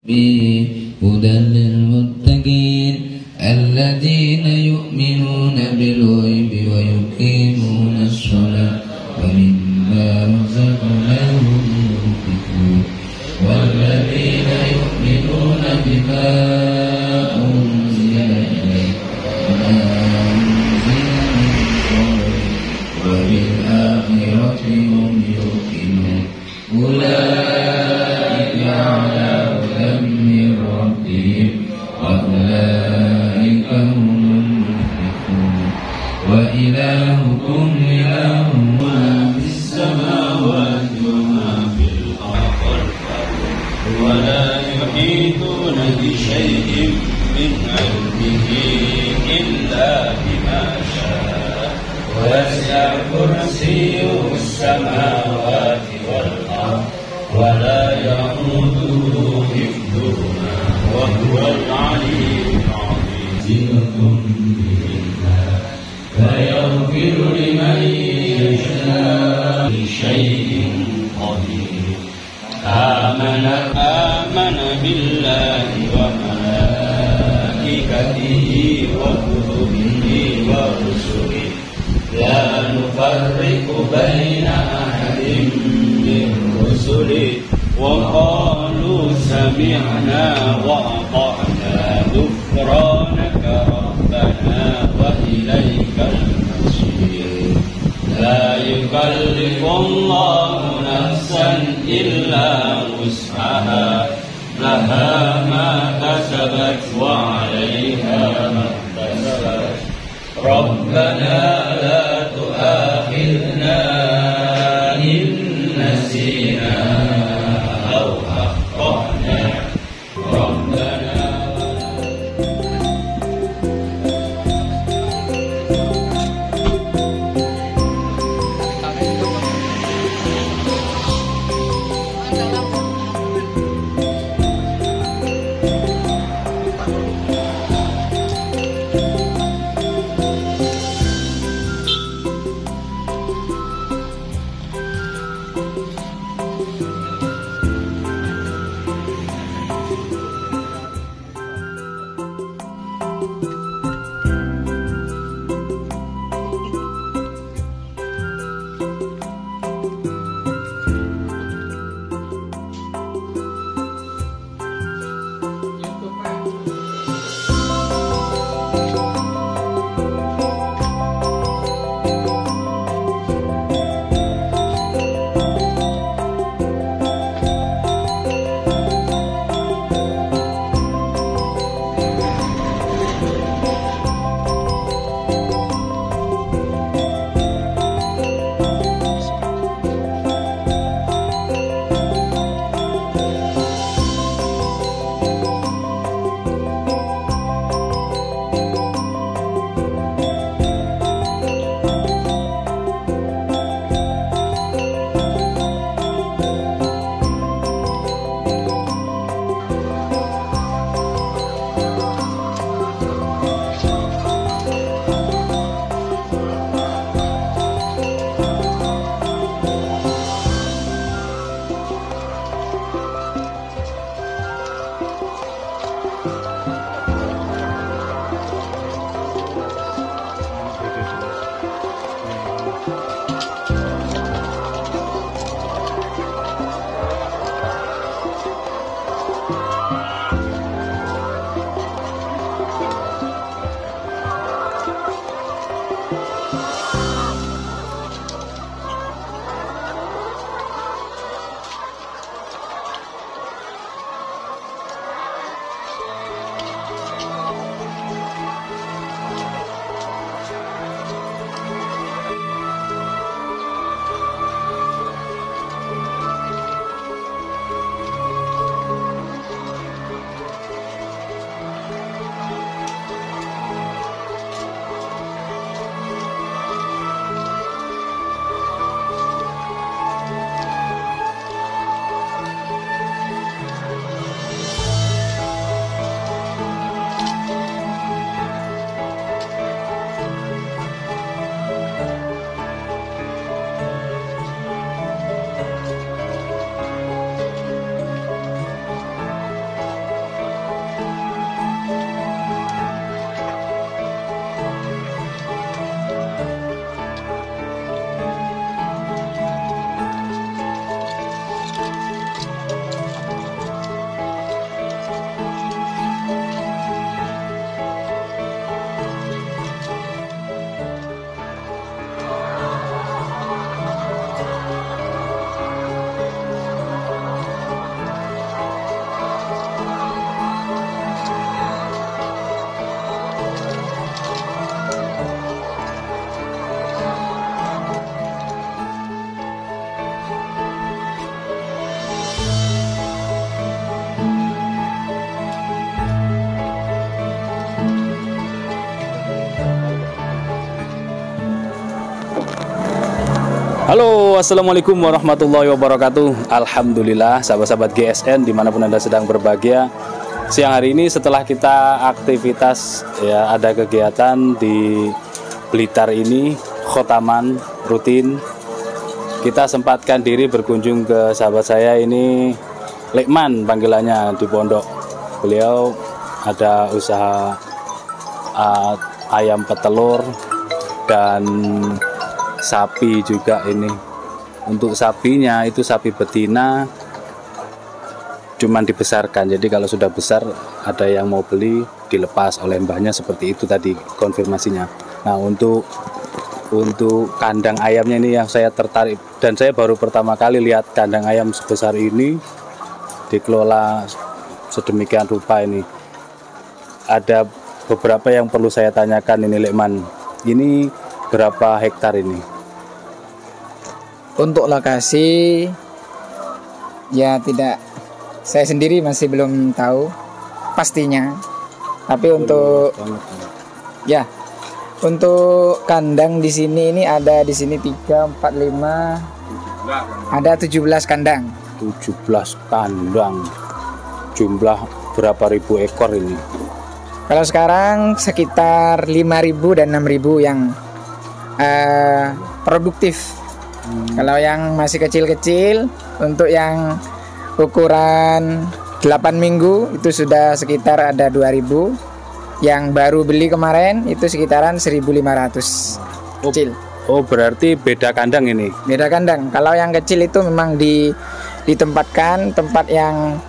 هدى للمتقين الذين يؤمنون بالغيب ويقيمون الصلاة ومما رزقناهم ينفقون والذين يؤمنون بما أنزل إليك وما أنزل من قبلك وبالآخرة هم يوقنون أولئك على هدى من ربهم وأولئك هم المفلحون وإلهكم إله ما في السماوات وما في الأرض ولا يحيطون بشيء من علمه إلا بما شاء وسع كرسيه السماوات والأرض ولا يئوده حفظهما وهو العلي العظيم فيغفر لمن يشاء بشيء قدير آمن بالله وملائكته وكتبه ورسله لا نفرق بين أحد من رسله وقالوا سمعنا وأطعنا غفرانك ربنا وإليك المصير لا يكلف الله نفسا إلا وسعها لها ما كسبت وعليها ما اكتسبت ربنا لا تؤاخذنا إن نسينا أو أخطأنا ربنا Halo, assalamualaikum warahmatullahi wabarakatuh. Alhamdulillah, sahabat-sahabat GSN dimanapun Anda sedang berbahagia. Siang hari ini setelah kita aktivitas ya, ada kegiatan di Blitar ini, khotaman rutin, kita sempatkan diri berkunjung ke sahabat saya ini, Lekman panggilannya di Pondok. Beliau ada usaha ayam petelur dan sapi juga ini. Untuk sapinya itu sapi betina cuman dibesarkan, jadi kalau sudah besar ada yang mau beli dilepas oleh mbahnya, seperti itu tadi konfirmasinya. Nah, untuk kandang ayamnya ini yang saya tertarik, dan saya baru pertama kali lihat kandang ayam sebesar ini dikelola sedemikian rupa ini. Ada beberapa yang perlu saya tanyakan ini, Lekman. Ini berapa hektar ini? Untuk lokasi ya tidak, saya sendiri masih belum tahu pastinya. Tapi untuk ya, untuk kandang di sini ini ada di sini 3, 4, 5, ada 17 kandang. 17 kandang. Jumlah berapa ribu ekor ini? Kalau sekarang sekitar 5.000 dan 6.000 yang produktif. Kalau yang masih kecil-kecil, untuk yang ukuran 8 minggu itu sudah sekitar ada 2.000. Yang baru beli kemarin itu sekitaran 1.500 kecil. Oh, berarti beda kandang ini? Beda kandang. Kalau yang kecil itu memang ditempatkan tempat yang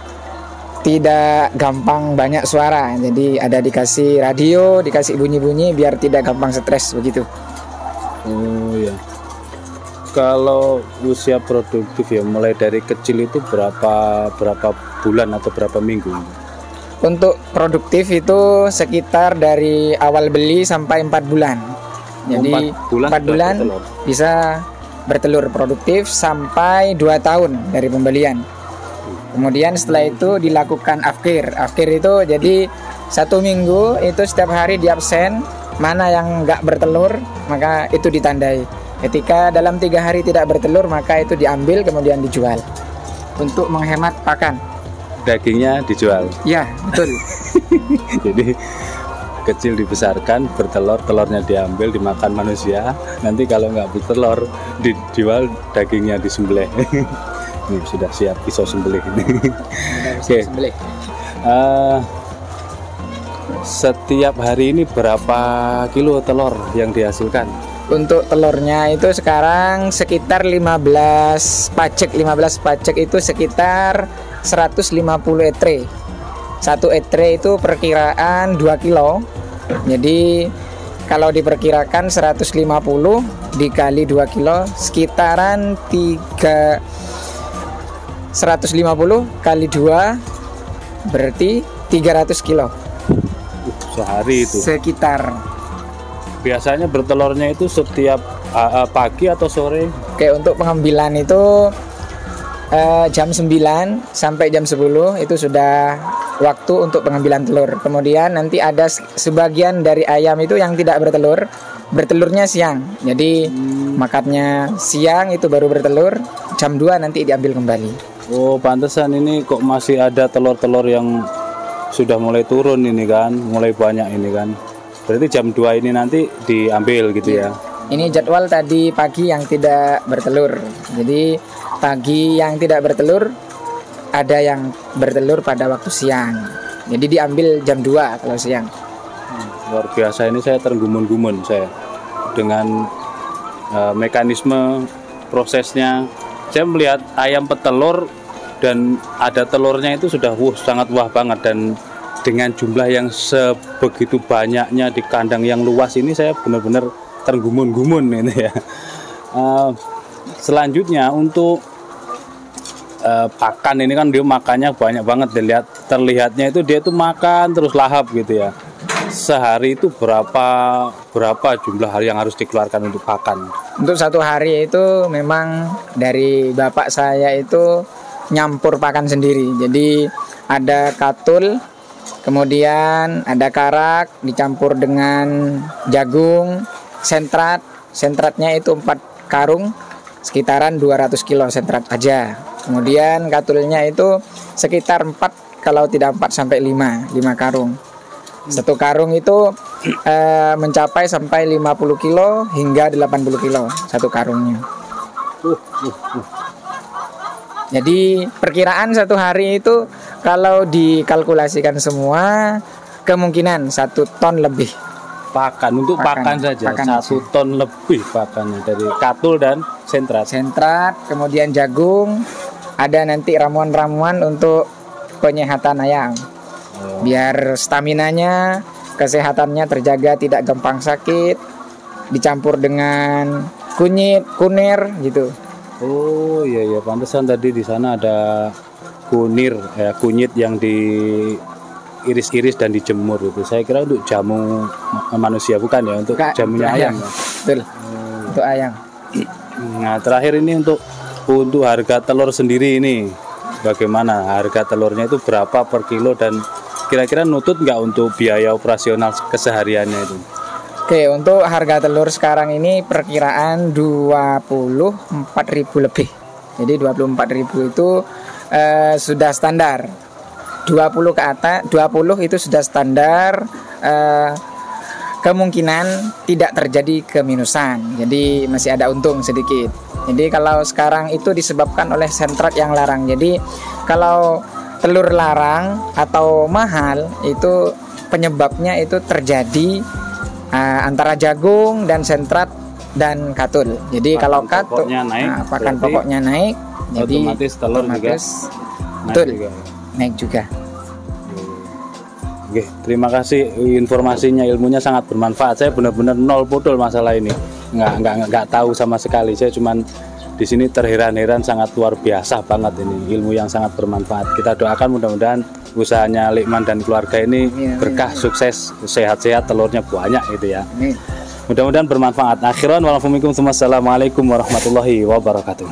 tidak gampang banyak suara. Jadi ada dikasih radio, dikasih bunyi-bunyi biar tidak gampang stres begitu. Oh ya. Kalau usia produktif ya mulai dari kecil itu berapa bulan atau berapa minggu? Untuk produktif itu sekitar dari awal beli sampai 4 bulan. Jadi 4 bulan bisa bertelur produktif sampai 2 tahun dari pembelian. Kemudian setelah itu dilakukan afkir. Afkir itu jadi 1 minggu itu setiap hari di absen, mana yang nggak bertelur maka itu ditandai. Ketika dalam 3 hari tidak bertelur maka itu diambil kemudian dijual untuk menghemat pakan. Dagingnya dijual? Ya, betul. Jadi kecil dibesarkan, bertelur, telurnya diambil dimakan manusia. Nanti kalau nggak bertelur dijual, dagingnya disembelih. Ini sudah siap pisau sembelih ini. Oke. Setiap hari ini berapa kilo telur yang dihasilkan? Untuk telurnya itu sekarang sekitar 15 pacek itu sekitar 150 etre. 1 etre itu perkiraan 2 kilo. Jadi kalau diperkirakan 150 dikali 2 kilo sekitaran 150 kali 2 berarti 300 kilo. Sehari itu? Sekitar. Biasanya bertelurnya itu setiap pagi atau sore? Oke, untuk pengambilan itu jam 9 sampai jam 10 itu sudah waktu untuk pengambilan telur. Kemudian nanti ada sebagian dari ayam itu yang tidak bertelur, bertelurnya siang. Jadi makannya siang itu baru bertelur, jam 2 nanti diambil kembali. Oh, pantesan ini kok masih ada telur-telur yang sudah mulai turun ini kan, mulai banyak ini kan. Berarti jam 2 ini nanti diambil gitu ya. Ini jadwal tadi pagi yang tidak bertelur. Jadi pagi yang tidak bertelur, ada yang bertelur pada waktu siang. Jadi diambil jam 2 kalau siang. Luar biasa, ini saya tergumun-gumun saya dengan mekanisme prosesnya. Saya melihat ayam petelur dan ada telurnya itu sudah sangat wah banget, dan dengan jumlah yang sebegitu banyaknya di kandang yang luas ini saya benar-benar tergumun-gumun ini ya. Selanjutnya untuk pakan ini kan dia makannya banyak banget, terlihatnya itu dia itu makan terus lahap gitu ya. Sehari itu berapa jumlah hari yang harus dikeluarkan untuk pakan? Untuk 1 hari itu memang dari bapak saya itu nyampur pakan sendiri. Jadi ada katul, kemudian ada karak dicampur dengan jagung, sentratnya itu 4 karung, sekitaran 200 kilo sentrat aja. Kemudian katulnya itu sekitar 4, kalau tidak 4 sampai 5 karung. Satu karung itu mencapai sampai 50 kilo hingga 80 kilo satu karungnya. Jadi perkiraan satu hari itu kalau dikalkulasikan semua kemungkinan 1 ton lebih. Untuk pakan saja 1 ton lebih pakannya dari katul dan sentrat. Kemudian jagung, ada nanti ramuan-ramuan untuk penyehatan ayam. Biar staminanya, kesehatannya terjaga, tidak gampang sakit. Dicampur dengan kunir gitu. Oh iya, pantesan tadi di sana ada kunyit yang diiris-iris dan dijemur itu. Saya kira untuk jamu manusia, bukan ya, untuk jamunya ayam. Betul. Untuk ayam. Nah, terakhir ini untuk harga telur sendiri ini bagaimana? Harga telurnya itu berapa per kilo dan kira-kira nutut nggak untuk biaya operasional kesehariannya itu? Oke, untuk harga telur sekarang ini perkiraan 24.000 lebih. Jadi 24.000 itu sudah standar. 20 ke atas, 20 itu sudah standar. Kemungkinan tidak terjadi keminusan. Jadi masih ada untung sedikit. Jadi kalau sekarang itu disebabkan oleh sentrat yang larang. Jadi kalau telur larang atau mahal itu penyebabnya itu terjadi antara jagung dan sentrat dan katul. Jadi pakan kalau katul pakan pokoknya naik, jadi otomatis telur juga naik juga. Oke, terima kasih informasinya, ilmunya sangat bermanfaat. Saya benar-benar nol putul masalah ini. Nggak tahu sama sekali. Saya cuman di sini terheran-heran, sangat luar biasa banget ini, ilmu yang sangat bermanfaat. Kita doakan mudah-mudahan usahanya Likman dan keluarga ini berkah, sukses, sehat-sehat, telurnya banyak gitu ya. Mudah-mudahan bermanfaat. Akhiran wassalamualaikum warahmatullahi wabarakatuh.